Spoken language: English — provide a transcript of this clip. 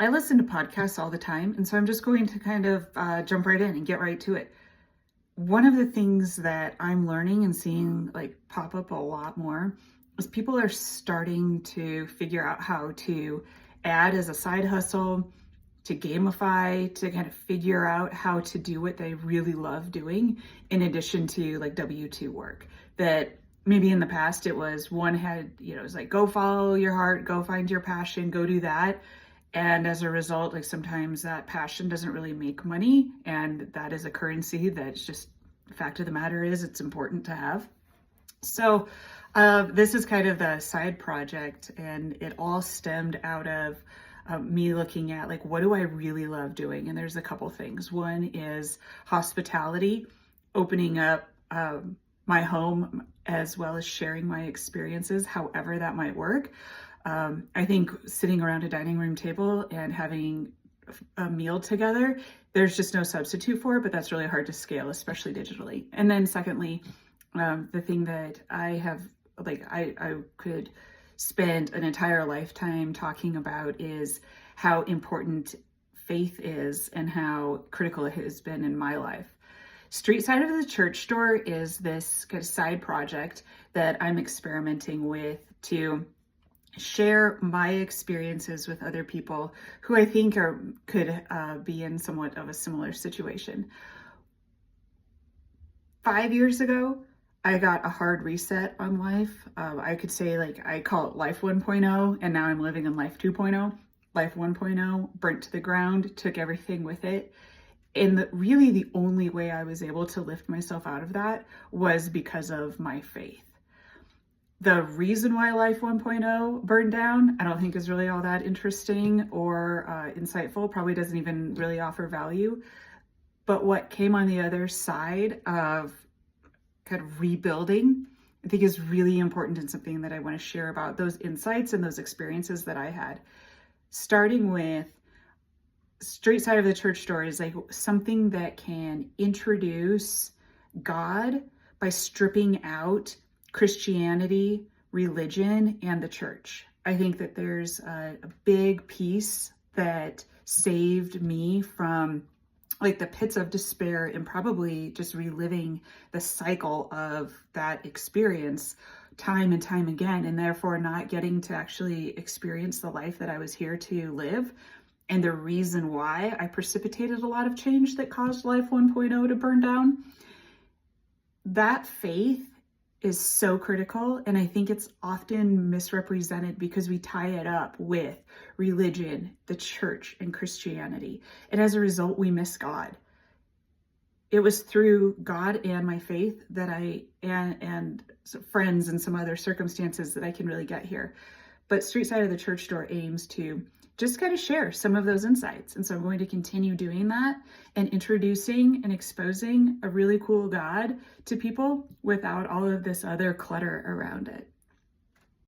I listen to podcasts all the time, and so I'm just going to kind of jump right in and get right to it. One of the things that I'm learning and seeing like pop up a lot more is people are starting to figure out how to add as a side hustle, to gamify, to kind of figure out how to do what they really love doing in addition to like W-2 work. That maybe in the past it was one had, it was like, go follow your heart, go find your passion, go do that. And as a result, like sometimes that passion doesn't really make money. And that is a currency that's just, the fact of the matter is it's important to have. So this is kind of the side project, and it all stemmed out of me looking at like, what do I really love doing? And there's a couple things. One is hospitality, opening up my home as well as sharing my experiences, however that might work. I think sitting around a dining room table and having a meal together, there's just no substitute for it, but that's really hard to scale, especially digitally. And then secondly, the thing that I have, like, I could spend an entire lifetime talking about is how important faith is and how critical it has been in my life. Street Side of the Church Store is this kind of side project that I'm experimenting with to share my experiences with other people who I think could be in somewhat of a similar situation. 5 years ago, I got a hard reset on life. I could say, like, I call it life 1.0, and now I'm living in life 2.0. Life 1.0 burnt to the ground, took everything with it. And really the only way I was able to lift myself out of that was because of my faith. The reason why Life 1.0 burned down, I don't think is really all that interesting or insightful, probably doesn't even really offer value. But what came on the other side of kind of rebuilding, I think is really important and something that I want to share about those insights and those experiences that I had. Starting with Street Side of the Church Store is like something that can introduce God by stripping out Christianity, religion, and the church. I think that there's a big piece that saved me from like the pits of despair and probably just reliving the cycle of that experience time and time again, and therefore not getting to actually experience the life that I was here to live. And the reason why I precipitated a lot of change that caused Life 1.0 to burn down. That faith is so critical, and I think it's often misrepresented because we tie it up with religion, the church, and Christianity. And as a result, we miss God. It was through God and my faith that and friends and some other circumstances that I can really get here. But Street Side of the Church Store aims to just kind of share some of those insights. And so I'm going to continue doing that and introducing and exposing a really cool God to people without all of this other clutter around it.